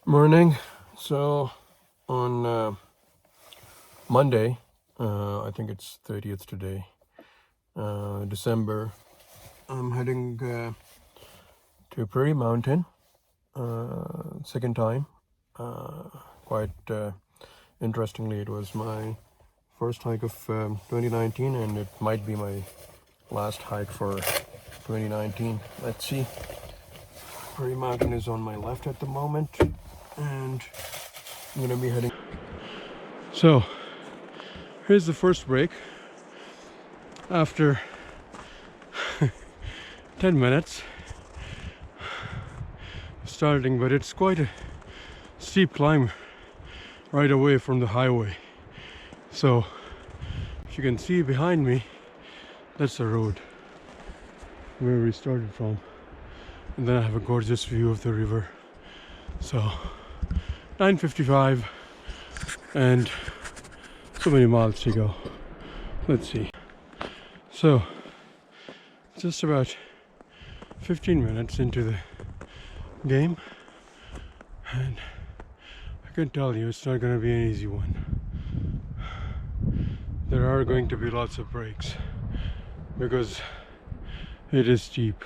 Morning. So on Monday, I think it's 30th today, December, I'm heading to Prairie Mountain, second time. Quite interestingly, it was my first hike of 2019, and it might be my last hike for 2019. Let's see. Prairie Mountain is on my left at the moment, and I'm gonna be heading. So here's the first break after 10 minutes starting, but it's quite a steep climb right away from the highway. So if you can see behind me, that's the road where we started from, and then I have a gorgeous view of the river. So 9:55 and so many miles to go. Let's see. So just about 15 minutes into the game, and I can tell you it's not going to be an easy one. There are going to be lots of breaks because it is steep.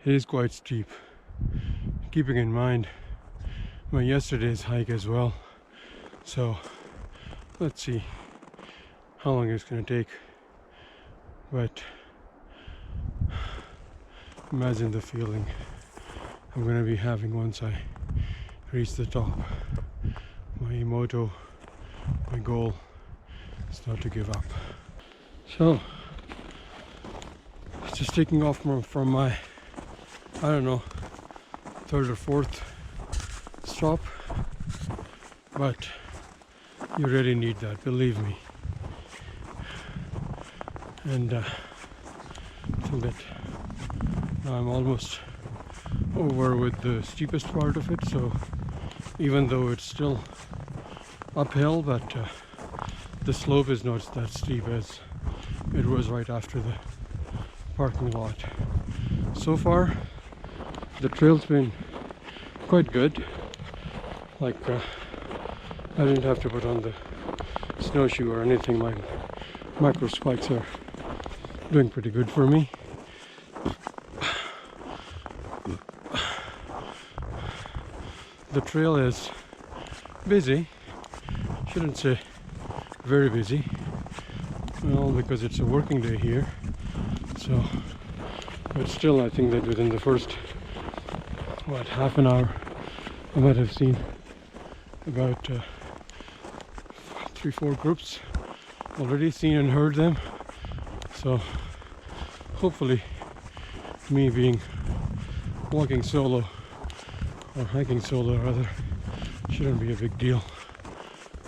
It is quite steep, keeping in mind my yesterday's hike as well. So let's see how long it's going to take, but imagine the feeling I'm going to be having once I reach the top. My motto, my goal is not to give up. So just taking off from my, I don't know, third or fourth stop, but you really need that, believe me. And I think that now I'm almost over with the steepest part of it, so even though it's still uphill, but the slope is not that steep as it was right after the parking lot. So far the trail's been quite good. Like I didn't have to put on the snowshoe or anything. My micro spikes are doing pretty good for me. The trail is busy, shouldn't say very busy, well, because it's a working day here. So, but still, I think that within the first half an hour I might have seen about 3-4 groups already, seen and heard them. So hopefully me being walking solo, or hiking solo rather, shouldn't be a big deal.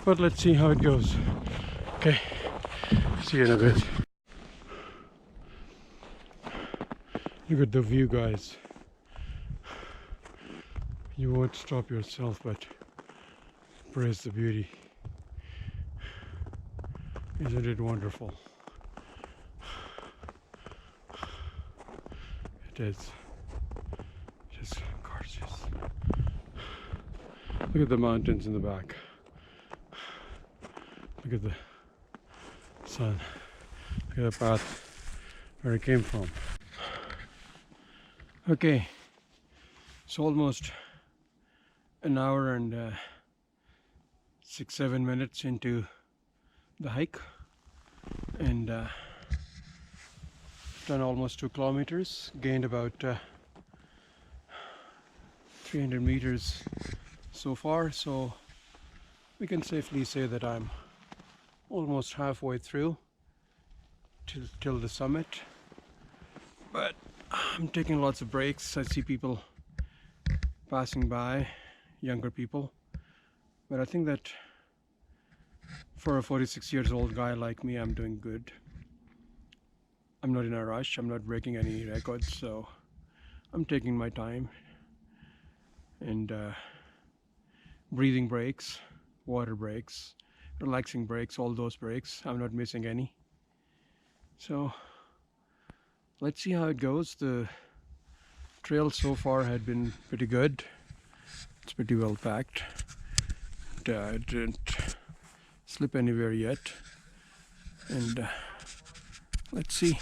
But let's see how it goes. Okay, see you in a bit. Look at the view, guys. You won't stop yourself but praise the beauty. Isn't it wonderful? It is just gorgeous. Look at the mountains in the back. Look at the sun. Look at the path where it came from. Okay, it's almost an hour and 6-7 minutes into the hike, and done almost 2 kilometers, gained about 300 meters so far, so we can safely say that I'm almost halfway through till the summit. But I'm taking lots of breaks. I see people passing by, younger people, but I think that for a 46 years old guy like me, I'm doing good. I'm not in a rush, I'm not breaking any records, so I'm taking my time, and breathing breaks, water breaks, relaxing breaks, all those breaks, I'm not missing any. So let's see how it goes. The trail so far had been pretty good. It's pretty well packed. I didn't slip anywhere yet. And let's see.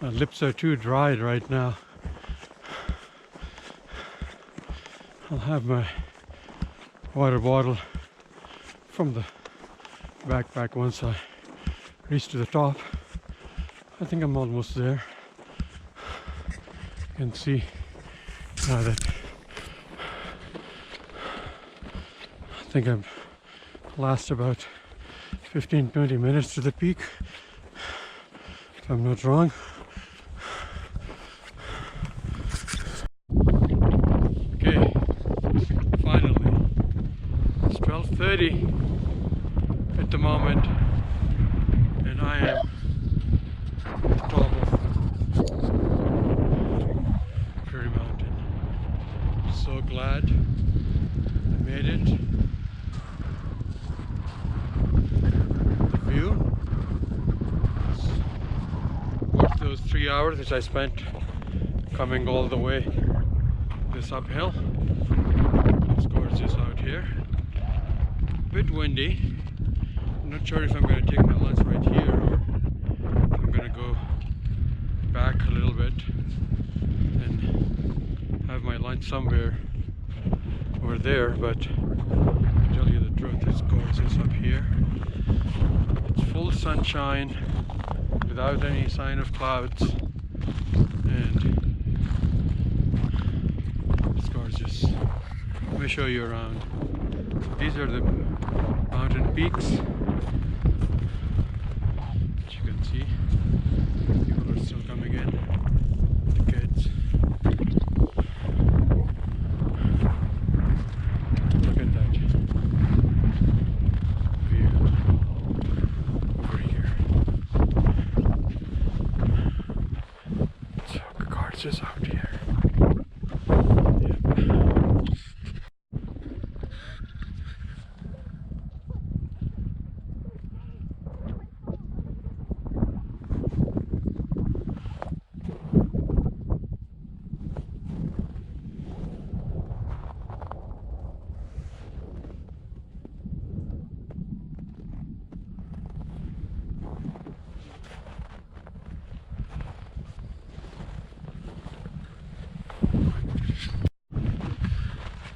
My lips are too dried right now. I'll have my water bottle from the backpack once I reach to the top. I think I'm almost there. You can see now that I think I'm last about 15-20 minutes to the peak, if I'm not wrong. Okay, finally. It's 12:30 at the moment, and I am at the top of Prairie Mountain. So glad I made it. The view. Worth those 3 hours which I spent coming all the way this uphill. It's gorgeous out here. A bit windy. I'm not sure if I'm going to take my lunch right here or if I'm going to go back a little bit and have my lunch somewhere over there, but to tell you the truth, it's gorgeous up here. It's full sunshine without any sign of clouds, and it's gorgeous. Let me show you around. These are the mountain peaks, as you can see. People are still coming in, the kids. Look at that view over here. It's so gorgeous out here.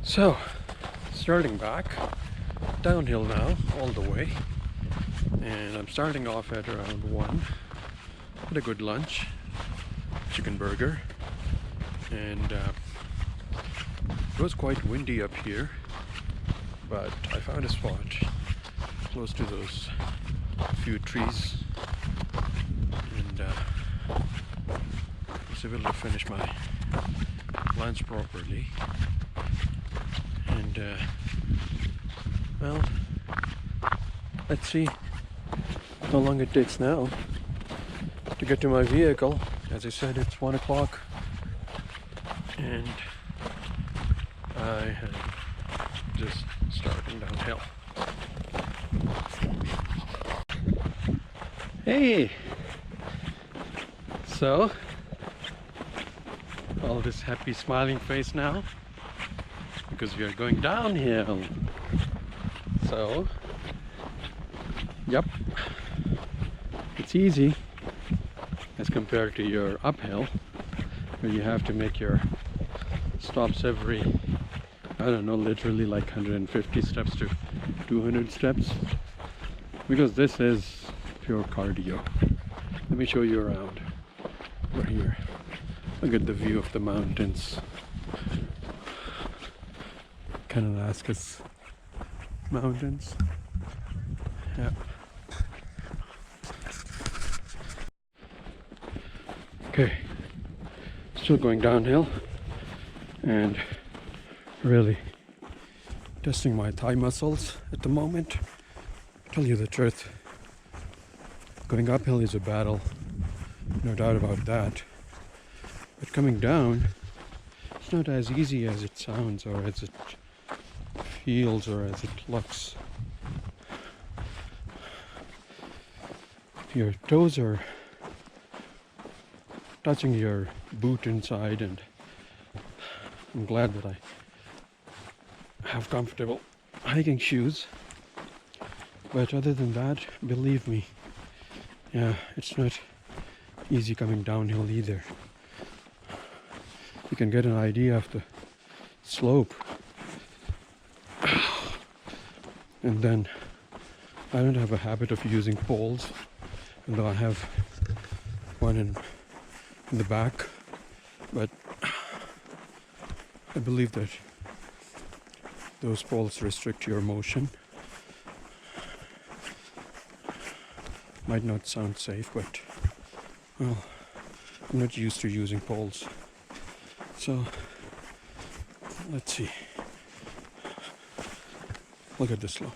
So, starting back, downhill now, all the way. And I'm starting off at around 1. Had a good lunch, chicken burger. And it was quite windy up here, but I found a spot close to those few trees. And was able to finish my lunch properly. And well, let's see how long it takes now to get to my vehicle. As I said, it's 1 o'clock and I am just starting downhill. Hey! So, all this happy smiling face now because we are going downhill. So, yep, it's easy as compared to your uphill where you have to make your stops every, I don't know, literally like 150 steps to 200 steps, because this is pure cardio. Let me show you around. We're here. Look at the view of the mountains. Kananaskis Mountains. Yeah. Okay. Still going downhill and really testing my thigh muscles at the moment. Tell you the truth, going uphill is a battle, no doubt about that. But coming down, it's not as easy as it sounds or as it feels or as it looks. Your toes are touching your boot inside, and I'm glad that I have comfortable hiking shoes. But other than that, believe me, yeah, it's not easy coming downhill either. You can get an idea of the slope. And then I don't have a habit of using poles, although I have one in the back, but I believe that those poles restrict your motion. Might not sound safe, but well, I'm not used to using poles. So let's see. Look at the slope.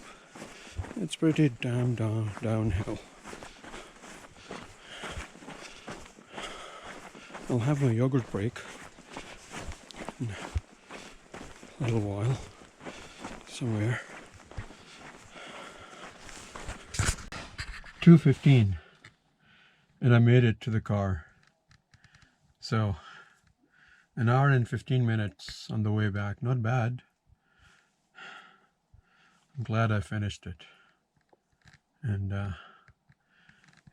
It's pretty damn downhill. I'll have my yogurt break in a little while somewhere. 2:15 and I made it to the car. So an hour and 15 minutes on the way back. Not bad. I'm glad I finished it. And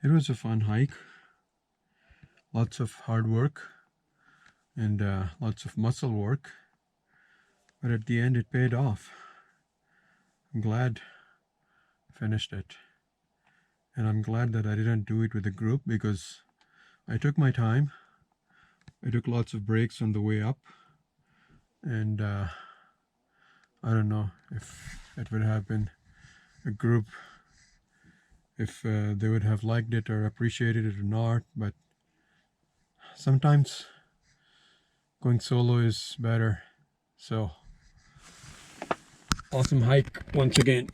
it was a fun hike. Lots of hard work and lots of muscle work. But at the end it paid off. I'm glad I finished it. And I'm glad that I didn't do it with a group, because I took my time. I took lots of breaks on the way up. And I don't know if it would have been a group, if they would have liked it or appreciated it or not. But sometimes going solo is better. So awesome hike once again.